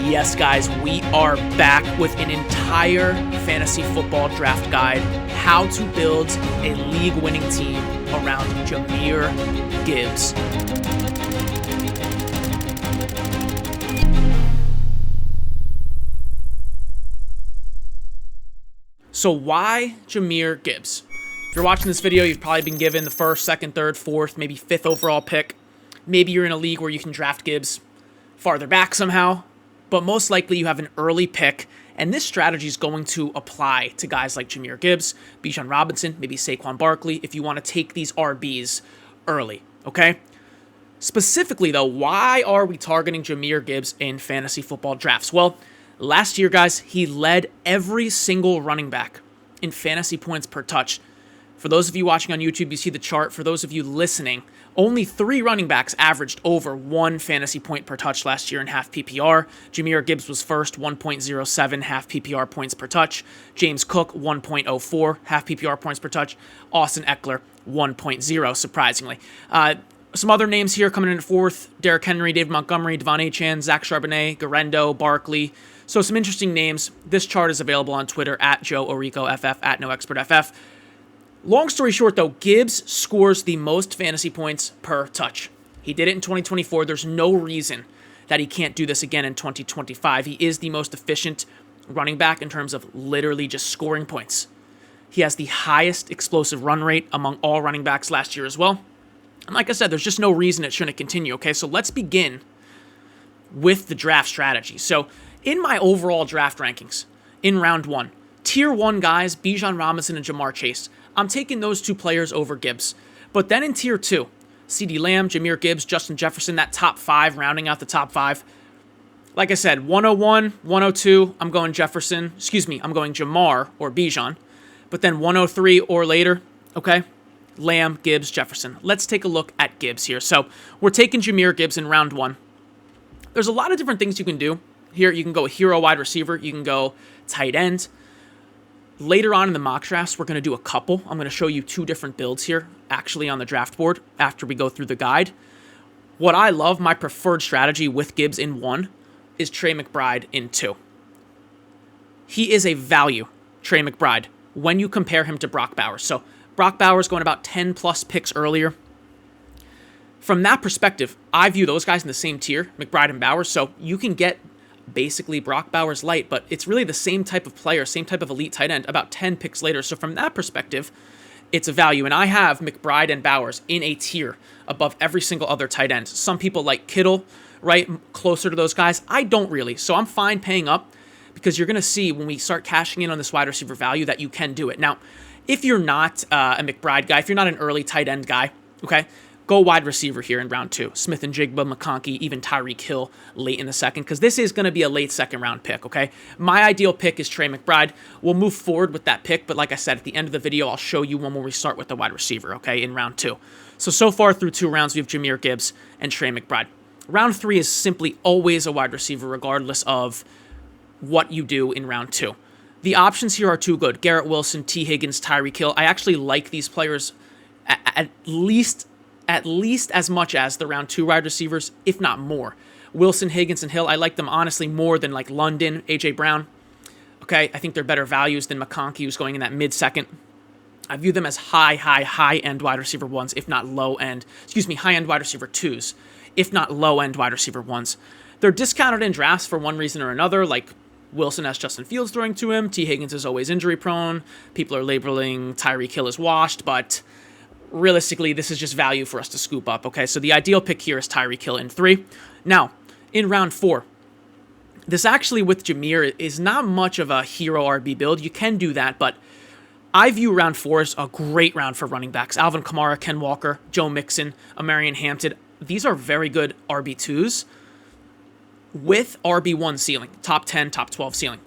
Yes, guys, we are back with an entire fantasy football draft guide, how to build a league-winning team around Jahmyr Gibbs. So why Jahmyr Gibbs? If you're watching this video, you've probably been given the first, second, third, fourth, maybe fifth overall pick. Maybe you're in a league where you can draft Gibbs farther back somehow, but most likely you have an early pick, and this strategy is going to apply to guys like Jahmyr Gibbs, Bijan Robinson, maybe Saquon Barkley, if you want to take these RBs early, okay? Specifically, though, why are we targeting Jahmyr Gibbs in fantasy football drafts? Well, last year, guys, he led every single running back in fantasy points per touch. For those of you watching on YouTube, you see the chart. For those of you listening, only 3 running backs averaged over 1 fantasy point per touch last year in half PPR. Jahmyr Gibbs was first, 1.07 half PPR points per touch. James Cook, 1.04 half PPR points per touch. Austin Eckler, 1.0, surprisingly. Some other names here coming in at fourth: Derrick Henry, David Montgomery, Devon Achane, Zach Charbonnet, Garendo, Barkley. So some interesting names. This chart is available on Twitter at JoeOricoFF, at NoExpertFF. Long story short, though, Gibbs scores the most fantasy points per touch. He did it in 2024. There's no reason that he can't do this again in 2025. He is the most efficient running back in terms of literally just scoring points. He has the highest explosive run rate among all running backs last year as well. And like I said, there's just no reason it shouldn't continue, okay? So let's begin with the draft strategy. So in my overall draft rankings, in round 1, tier 1 guys, Bijan Robinson and Ja'Marr Chase, I'm taking those 2 players over Gibbs. But then in tier 2, CeeDee Lamb, Jahmyr Gibbs, Justin Jefferson, that top 5, rounding out the top 5. Like I said, 101, 102, I'm going Jefferson. I'm going Ja'Marr or Bijan. But then 103 or later, okay, Lamb, Gibbs, Jefferson. Let's take a look at Gibbs here. So we're taking Jahmyr Gibbs in round 1. There's a lot of different things you can do. Here, you can go hero wide receiver. You can go tight end. Later on in the mock drafts, we're going to do a couple. I'm going to show you 2 different builds here, actually on the draft board, after we go through the guide. What I love, my preferred strategy with Gibbs in 1, is Trey McBride in 2. He is a value, Trey McBride, when you compare him to Brock Bowers. So Brock Bowers going about 10-plus picks earlier. From that perspective, I view those guys in the same tier, McBride and Bowers, so you can get basically Brock Bowers light, but it's really the same type of player, same type of elite tight end, about 10 picks later. So from that perspective, it's a value. And I have McBride and Bowers in a tier above every single other tight end. Some people like Kittle, right, closer to those guys. I don't really. So I'm fine paying up because you're going to see when we start cashing in on this wide receiver value that you can do it. Now, if you're not a McBride guy, if you're not an early tight end guy, okay, go wide receiver here in round 2. Smith and Jigba, McConkey, even Tyreek Hill late in the second, because this is going to be a late second round pick, okay? My ideal pick is Trey McBride. We'll move forward with that pick, but like I said, at the end of the video, I'll show you one where we start with the wide receiver, okay, in round 2. So far through 2 rounds, we have Jahmyr Gibbs and Trey McBride. Round 3 is simply always a wide receiver, regardless of what you do in round 2. The options here are too good. Garrett Wilson, T. Higgins, Tyreek Hill. I actually like these players at least as much as the round 2 wide receivers, if not more. Wilson, Higgins, and Hill, I like them honestly more than like London, A.J. Brown. Okay, I think they're better values than McConkey, who's going in that mid-second. I view them as high-end wide receiver 1s, if not low-end, high-end wide receiver 2s, if not low-end wide receiver 1s. They're discounted in drafts for one reason or another, like Wilson has Justin Fields throwing to him, T. Higgins is always injury-prone, people are labeling Tyreek Hill as washed, but realistically, this is just value for us to scoop up, okay? So the ideal pick here is Tyreek Hill in 3. Now, in round 4, this actually with Jahmyr is not much of a hero RB build. You can do that, but I view round 4 as a great round for running backs. Alvin Kamara, Ken Walker, Joe Mixon, Amarian Hampton. These are very good RB2s with RB1 ceiling, top 10, top 12 ceiling,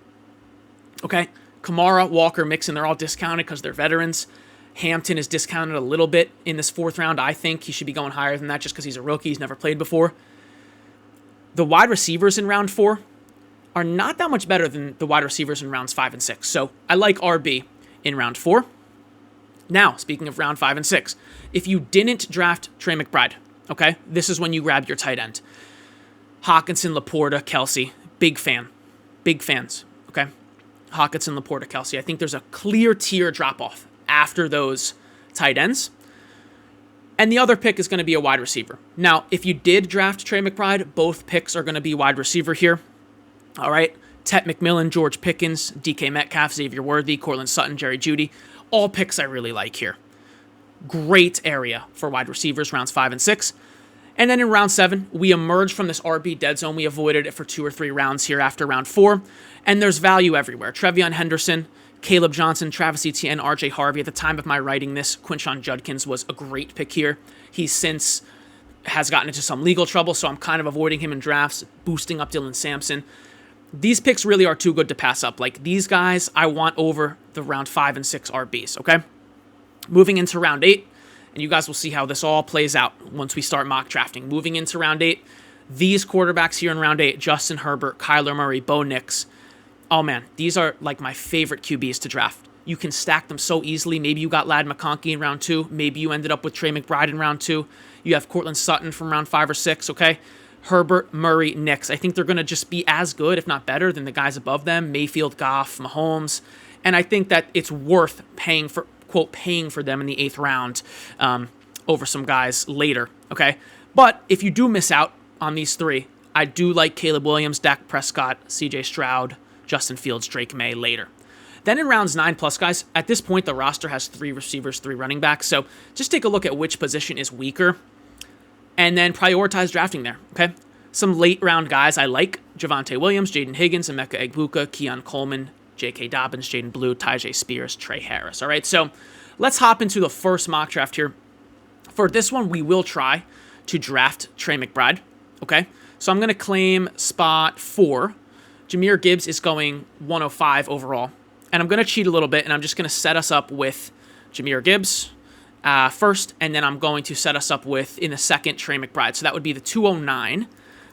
okay? Kamara, Walker, Mixon, they're all discounted because they're veterans. Hampton is discounted a little bit in this 4th round. I think he should be going higher than that just because he's a rookie. He's never played before. The wide receivers in round 4 are not that much better than the wide receivers in rounds 5 and 6. So I like RB in round 4. Now, speaking of round 5 and 6, if you didn't draft Trey McBride, okay, this is when you grab your tight end. Hawkinson, Laporta, Kelsey. big fan. Big fans, okay? Hockenson, Laporta, Kelsey. I think there's a clear tier drop-off after those tight ends. And the other pick is going to be a wide receiver. Now, if you did draft Trey McBride, both picks are going to be wide receiver here. All right? Tet McMillan, George Pickens, DK Metcalf, Xavier Worthy, Cortland Sutton, Jerry Jeudy. All picks I really like here. Great area for wide receivers, rounds 5 and 6. And then in round 7, we emerge from this RB dead zone. We avoided it for 2 or 3 rounds here after round 4. And there's value everywhere. Trevion Henderson, Caleb Johnson, Travis Etienne, RJ Harvey. At the time of my writing this, Quinshon Judkins was a great pick here. He since has gotten into some legal trouble, so I'm kind of avoiding him in drafts, boosting up Dylan Sampson. These picks really are too good to pass up. Like, these guys I want over the round 5 and 6 RBs, okay? Moving into round 8, and you guys will see how this all plays out once we start mock drafting. Moving into round 8, these quarterbacks here in round 8, Justin Herbert, Kyler Murray, Bo Nix. Oh man, these are like my favorite QBs to draft. You can stack them so easily. Maybe you got Ladd McConkey in round 2. Maybe you ended up with Trey McBride in round 2. You have Cortland Sutton from round 5 or 6, okay? Herbert, Murray, Nix. I think they're going to just be as good, if not better, than the guys above them. Mayfield, Goff, Mahomes. And I think that it's worth paying for, quote, paying for them in the 8th round over some guys later, okay? But if you do miss out on these 3, I do like Caleb Williams, Dak Prescott, CJ Stroud, Justin Fields, Drake May later. Then in rounds 9 plus, guys, at this point, the roster has 3 receivers, 3 running backs. So just take a look at which position is weaker and then prioritize drafting there, okay? Some late round guys I like: Javonte Williams, Jaden Higgins, Emeka Egbuka, Keon Coleman, J.K. Dobbins, Jaden Blue, Tyjae Spears, Trey Harris. All right, so let's hop into the first mock draft here. For this one, we will try to draft Trey McBride, okay? So I'm going to claim spot 4. Jahmyr Gibbs is going 105 overall. And I'm going to cheat a little bit, and I'm just going to set us up with Jahmyr Gibbs first, and then I'm going to set us up with, in the second, Trey McBride. So that would be the 209.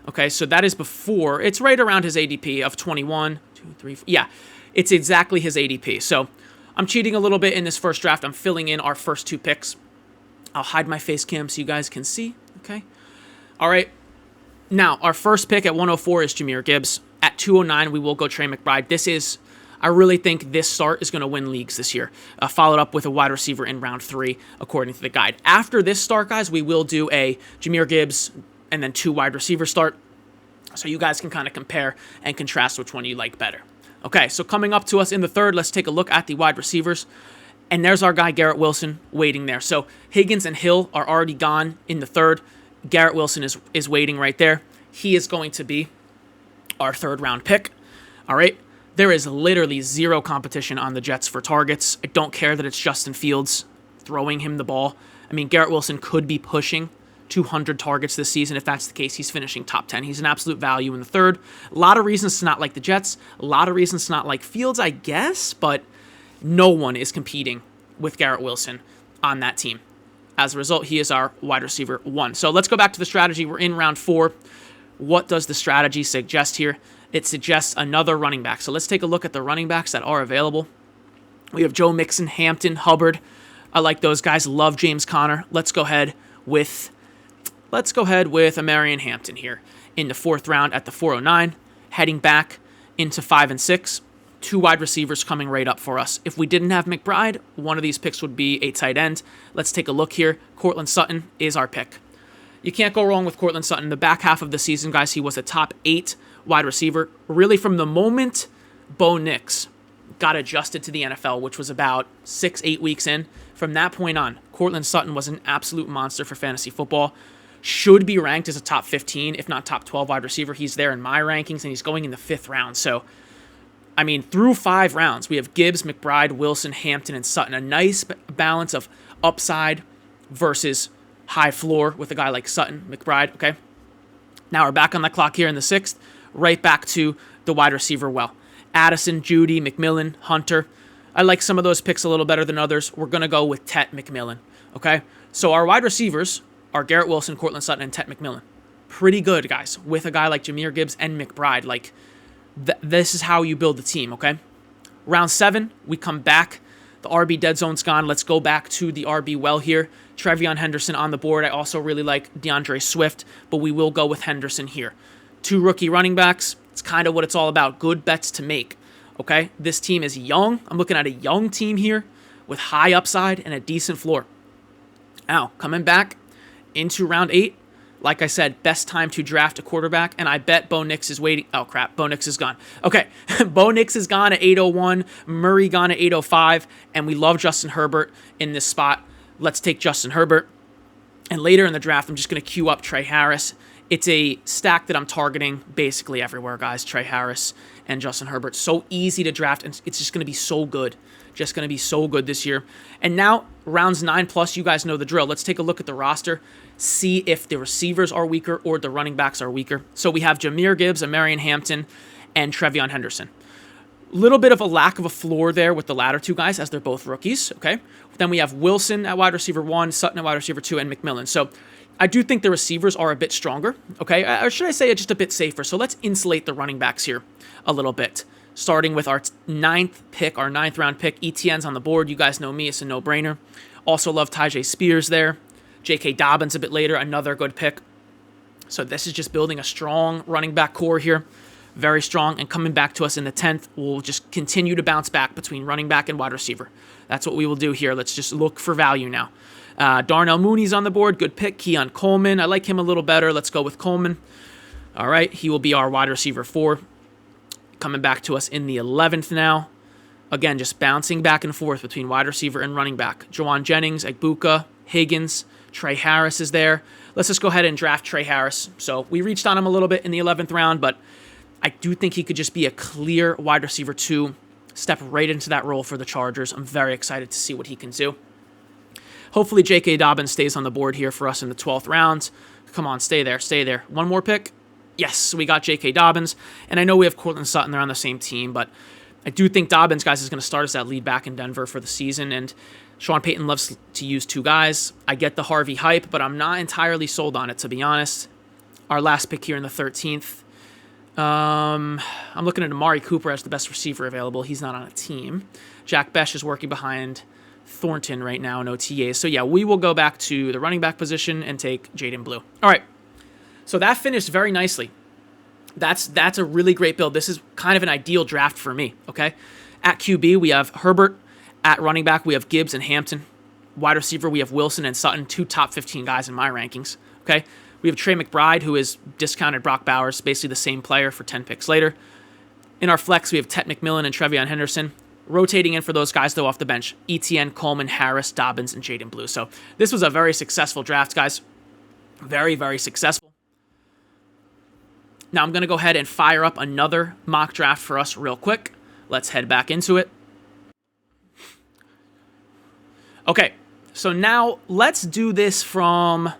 Okay, so that is before. It's right around his ADP of 21, 2, 3, 4. Yeah, it's exactly his ADP. So I'm cheating a little bit in this first draft. I'm filling in our first 2 picks. I'll hide my face cam so you guys can see. Okay. All right. Now, our first pick at 104 is Jahmyr Gibbs. At 209, we will go Trey McBride. I really think this start is going to win leagues this year. Followed up with a wide receiver in round 3, according to the guide. After this start, guys, we will do a Jahmyr Gibbs and then 2 wide receiver start. So you guys can kind of compare and contrast which one you like better. Okay, so coming up to us in the 3rd, let's take a look at the wide receivers. And there's our guy, Garrett Wilson, waiting there. So Higgins and Hill are already gone in the 3rd. Garrett Wilson is waiting right there. He is going to be our 3rd round pick. All right. There is literally 0 competition on the Jets for targets. I don't care that it's Justin Fields throwing him the ball. I mean, Garrett Wilson could be pushing 200 targets this season. If that's the case, he's finishing top 10. He's an absolute value in the 3rd. A lot of reasons to not like the Jets. A lot of reasons to not like Fields, I guess. But no one is competing with Garrett Wilson on that team. As a result, he is our wide receiver 1. So let's go back to the strategy. We're in round 4. What does the strategy suggest here? It suggests another running back. So let's take a look at the running backs that are available. We have Joe Mixon, Hampton, Hubbard. I like those guys. Love James Conner. Let's go ahead with Amarian Hampton here in the 4th round at the 409. Heading back into 5 and 6. 2 wide receivers coming right up for us. If we didn't have McBride, one of these picks would be a tight end. Let's take a look here. Cortland Sutton is our pick. You can't go wrong with Cortland Sutton. The back half of the season, guys, he was a top 8 wide receiver. Really, from the moment Bo Nix got adjusted to the NFL, which was about 6-8 weeks in, from that point on, Cortland Sutton was an absolute monster for fantasy football. Should be ranked as a top 15, if not top 12 wide receiver. He's there in my rankings, and he's going in the 5th round. So, I mean, through 5 rounds, we have Gibbs, McBride, Wilson, Hampton, and Sutton. A nice balance of upside versus high floor with a guy like Sutton, McBride, okay? Now we're back on the clock here in the 6th, right back to the wide receiver well. Addison, Judy, McMillan, Hunter. I like some of those picks a little better than others. We're going to go with Tet McMillan, okay? So our wide receivers are Garrett Wilson, Cortland Sutton, and Tet McMillan. Pretty good, guys, with a guy like Jahmyr Gibbs and McBride. Like, this is how you build the team, okay? Round 7, we come back. The RB dead zone's gone. Let's go back to the RB well here. Trevion Henderson on the board. I also really like DeAndre Swift, but we will go with Henderson here. 2 rookie running backs, It's kind of what it's all about. Good bets to make. Okay, this team is young. I'm looking at a young team here with high upside and a decent floor. Now, coming back into round 8, like I said, best time to draft a quarterback, and I bet Bo Nix is waiting. Oh, crap, Bo Nix is gone. Okay, Bo Nix is gone at 8:01, Murray gone at 8:05, and we love Justin Herbert in this spot. Let's take Justin Herbert. And later in the draft, I'm just going to queue up Trey Harris. It's a stack that I'm targeting basically everywhere, guys. Trey Harris and Justin Herbert. So easy to draft, and it's just going to be so good. Just going to be so good this year. And now, rounds 9+, you guys know the drill. Let's take a look at the roster, see if the receivers are weaker or the running backs are weaker. So we have Jahmyr Gibbs, Amarian Hampton, and Trevion Henderson. Little bit of a lack of a floor there with the latter two guys, as they're both rookies, okay? Then we have Wilson at wide receiver 1, Sutton at wide receiver 2, and McMillan. So I do think the receivers are a bit stronger, okay? Or should I say just a bit safer? So let's insulate the running backs here a little bit. Starting with our 9th round pick. ETN's on the board. You guys know me. It's a no-brainer. Also love Tyjae Spears there. J.K. Dobbins a bit later. Another good pick. So this is just building a strong running back core here. Very strong. And coming back to us in the 10th, we'll just continue to bounce back between running back and wide receiver. That's what we will do here. Let's just look for value now. Darnell Mooney's on the board. Good pick. Keon Coleman. I like him a little better. Let's go with Coleman. All right. He will be our wide receiver 4. Coming back to us in the 11th now. Again, just bouncing back and forth between wide receiver and running back. Jawan Jennings, Egbuka, Higgins, Trey Harris is there. Let's just go ahead and draft Trey Harris. So we reached on him a little bit in the 11th round, but I do think he could just be a clear wide receiver 2, step right into that role for the Chargers. I'm very excited to see what he can do. Hopefully J.K. Dobbins stays on the board here for us in the 12th round. Come on, stay there, stay there. One more pick. Yes, we got J.K. Dobbins, and I know we have Courtland Sutton. They're on the same team, but I do think Dobbins, guys, is going to start as that lead back in Denver for the season, and Sean Payton loves to use 2 guys. I get the Harvey hype, but I'm not entirely sold on it, to be honest. Our last pick here in the 13th. I'm looking at Amari Cooper as the best receiver available. He's not on a team. Jack Besh is working behind Thornton right now in OTAs. So, yeah, we will go back to the running back position and take Jaden Blue. All right. So that finished very nicely. That's a really great build. This is kind of an ideal draft for me, okay? At QB, we have Herbert. At running back, we have Gibbs and Hampton. Wide receiver, we have Wilson and Sutton, 2 top 15 guys in my rankings, okay? We have Trey McBride, who is discounted Brock Bowers, basically the same player for 10 picks later. In our flex, we have Tet McMillan and Trevion Henderson. Rotating in for those guys, though, off the bench, ETN, Coleman, Harris, Dobbins, and Jaden Blue. So this was a very successful draft, guys. Very, very successful. Now I'm going to go ahead and fire up another mock draft for us real quick. Let's head back into it. Okay, so now let's do this from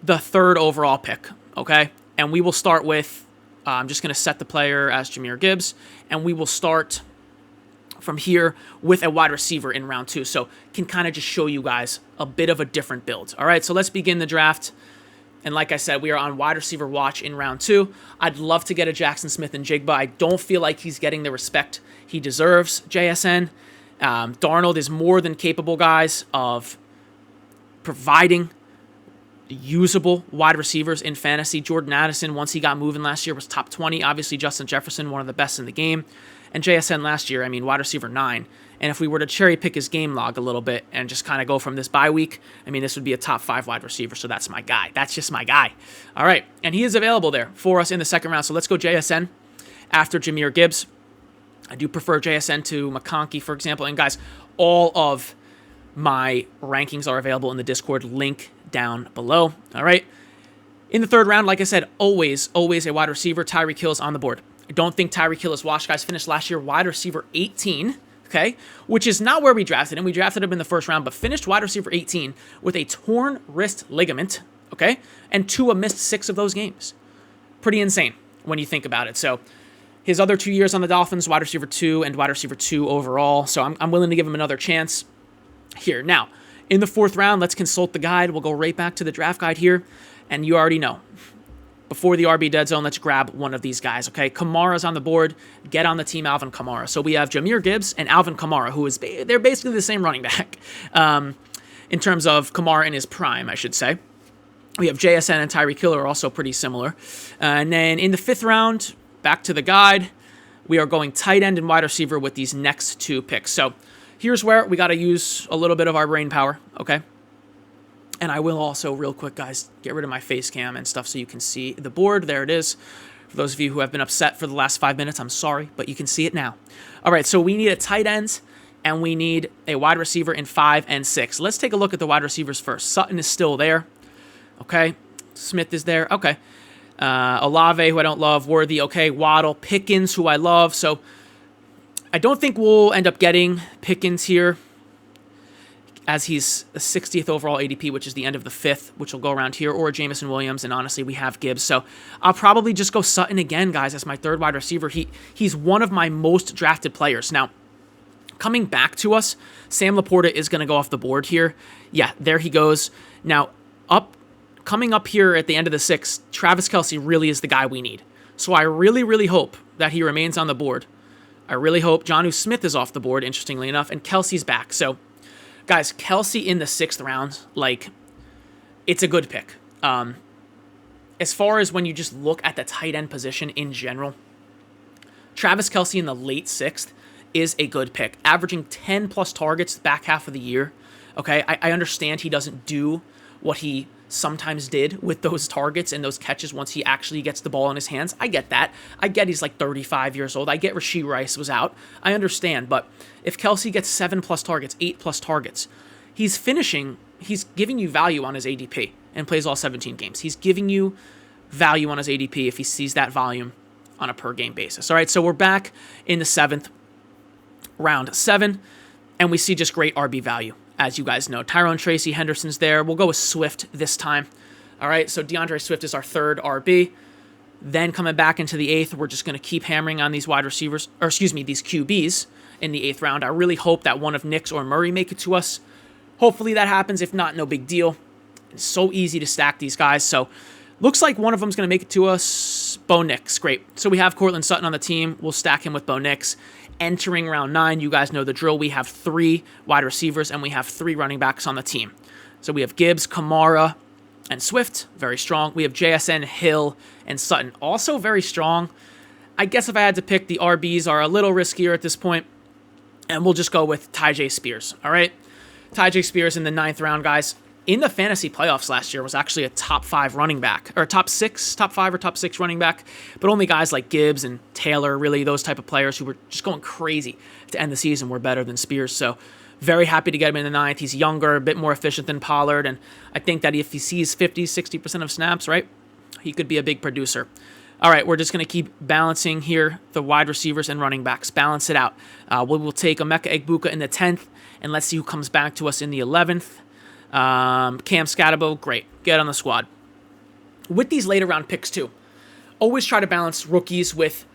the 3rd overall pick, okay? And we will start with, I'm just going to set the player as Jahmyr Gibbs, and we will start from here with a wide receiver in round 2. So can kind of just show you guys a bit of a different build. All right, so let's begin the draft. And like I said, we are on wide receiver watch in round 2. I'd love to get a Jackson Smith and Jigba. I don't feel like he's getting the respect he deserves, JSN. Darnold is more than capable, guys, of providing usable wide receivers in fantasy. Jordan Addison, once he got moving last year, was top 20. Obviously, Justin Jefferson, one of the best in the game. And JSN last year, I mean, wide receiver 9. And if we were to cherry pick his game log a little bit and just kind of go from this bye week, I mean, this would be a top 5 wide receiver. So that's my guy. That's just my guy. All right. And he is available there for us in the 2nd round. So let's go JSN after Jahmyr Gibbs. I do prefer JSN to McConkey, for example. And guys, all of my rankings are available in the Discord. Link down below. All right. In the 3rd round, like I said, always a wide receiver. Tyreek Hill's on the board. I don't think Tyreek Hill is washed, guys. Finished last year wide receiver 18. Okay, which is not where we drafted him. We drafted him in the 1st round, but finished wide receiver 18 with a torn wrist ligament, okay, and Tua missed 6 of those games. Pretty insane when you think about it. So his other 2 years on the Dolphins, wide receiver 2 and wide receiver 2 overall. So I'm willing to give him another chance here. Now, in the 4th round, let's consult the guide. We'll go right back to the draft guide here, and you already know. Before the RB dead zone, let's grab one of these guys, okay? Kamara's on the board. Get on the team, Alvin Kamara. So we have Jahmyr Gibbs and Alvin Kamara, who is they're basically the same running back in terms of Kamara in his prime, I should say. We have JSN and Tyreek Hill are also pretty similar. And then in the 5th round, back to the guide. We are going tight end and wide receiver with these next 2 picks. So here's where we got to use a little bit of our brain power, okay? And I will also, real quick, guys, get rid of my face cam and stuff so you can see the board. There it is. For those of you who have been upset for the last 5 minutes, I'm sorry, but you can see it now. All right, so we need a tight end, and we need a wide receiver in 5 and 6. Let's take a look at the wide receivers first. Sutton is still there, okay? Smith is there, okay. Olave, who I don't love. Worthy, okay. Waddle. Pickens, who I love. So I don't think we'll end up getting Pickens here, as he's the 60th overall ADP, which is the end of the 5th, which will go around here, or Jameson Williams, and honestly, we have Gibbs. So I'll probably just go Sutton again, guys, as my 3rd wide receiver. He's one of my most drafted players. Now, coming back to us, Sam Laporta is going to go off the board here. Yeah, there he goes. Now, coming up here at the end of the 6th, Travis Kelce really is the guy we need. So I really, really hope that he remains on the board. I really hope Jonnu Smith is off the board, interestingly enough, and Kelce's back. So, guys, Kelce in the 6th round, like, it's a good pick. As far as when you just look at the tight end position in general, Travis Kelce in the late 6th is a good pick, averaging 10-plus targets the back half of the year. Okay, I understand he doesn't do what he sometimes did with those targets and those catches once he actually gets the ball in his hands. I get that. I get he's like 35 years old. I get Rashee Rice was out. I understand. But if Kelce gets 7-plus targets, 8-plus targets, he's giving you value on his ADP and plays all 17 games. He's giving you value on his ADP if he sees that volume on a per-game basis. All right, so we're back in the 7th, round 7, and we see just great RB value. As you guys know, Tyrone Tracy, Henderson's there. We'll go with Swift this time. All right, so DeAndre Swift is our 3rd RB. Then coming back into the 8th, we're just going to keep hammering on these wide receivers, or excuse me, these QBs in the 8th round. I really hope that one of Nix or Murray make it to us. Hopefully that happens. If not, no big deal. It's so easy to stack these guys. So looks like one of them's going to make it to us. Bo Nix, great. So we have Cortland Sutton on the team. We'll stack him with Bo Nix. Entering round 9, you guys know the drill. We have 3 wide receivers and we have 3 running backs on the team. So we have Gibbs, Kamara, and Swift, very strong. We have JSN, Hill, and Sutton, also very strong. I guess if I had to pick, the RBs are a little riskier at this point, and we'll just go with Tyjae Spears, all right? Tyjae Spears in the 9th round, guys. In the fantasy playoffs last year was actually a top 5 running back, or top 5 or top 6 running back, but only guys like Gibbs and Taylor, really those type of players who were just going crazy to end the season were better than Spears. So very happy to get him in the 9th. He's younger, a bit more efficient than Pollard, and I think that if he sees 50, 60% of snaps, right, he could be a big producer. All right, we're just going to keep balancing here the wide receivers and running backs. Balance it out. We will take Emeka Egbuka in the 10th, and let's see who comes back to us in the 11th. Cam Scatabo, great. Get on the squad. With these later round picks too, always try to balance rookies with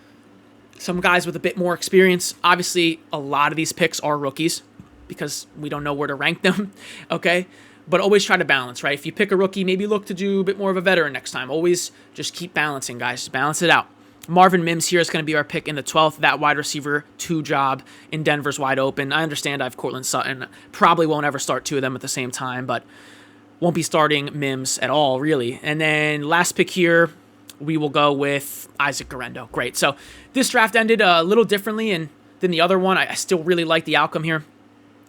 some guys with a bit more experience. Obviously, a lot of these picks are rookies because we don't know where to rank them, okay? But always try to balance, right? If you pick a rookie, maybe look to do a bit more of a veteran next time. Always just keep balancing, guys. Just balance it out. Marvin Mims here is going to be our pick in the 12th. That wide receiver 2 job in Denver's wide open. I understand I have Cortland Sutton. Probably won't ever start 2 of them at the same time, but won't be starting Mims at all, really. And then last pick here, we will go with Isaac Guerendo. Great. So this draft ended a little differently than the other one. I still really like the outcome here.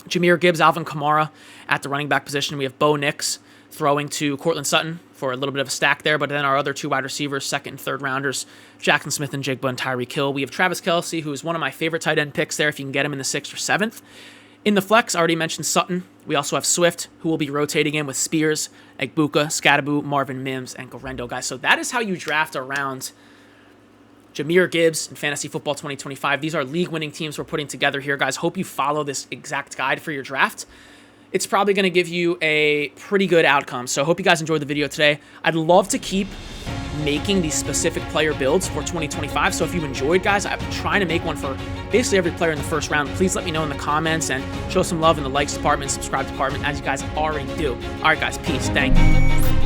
Jahmyr Gibbs, Alvin Kamara at the running back position. We have Bo Nix throwing to Cortland Sutton for a little bit of a stack there, but then our other 2 wide receivers, 2nd and 3rd rounders, Jackson Smith and Jigba and Tyreek Hill. We have Travis Kelce, who is one of my favorite tight end picks there if you can get him in the 6th or 7th. In the flex, I already mentioned Sutton. We also have Swift, who will be rotating in with Spears, Egbuka, Scatabo, Marvin Mims, and Guerendo, guys. So that is how you draft around Jahmyr Gibbs in Fantasy Football 2025. These are league-winning teams we're putting together here, guys. Hope you follow this exact guide for your draft. It's probably going to give you a pretty good outcome. So I hope you guys enjoyed the video today. I'd love to keep making these specific player builds for 2025. So if you enjoyed, guys, I'm trying to make one for basically every player in the 1st round. Please let me know in the comments and show some love in the likes department, subscribe department, as you guys already do. All right, guys, peace. Thank you.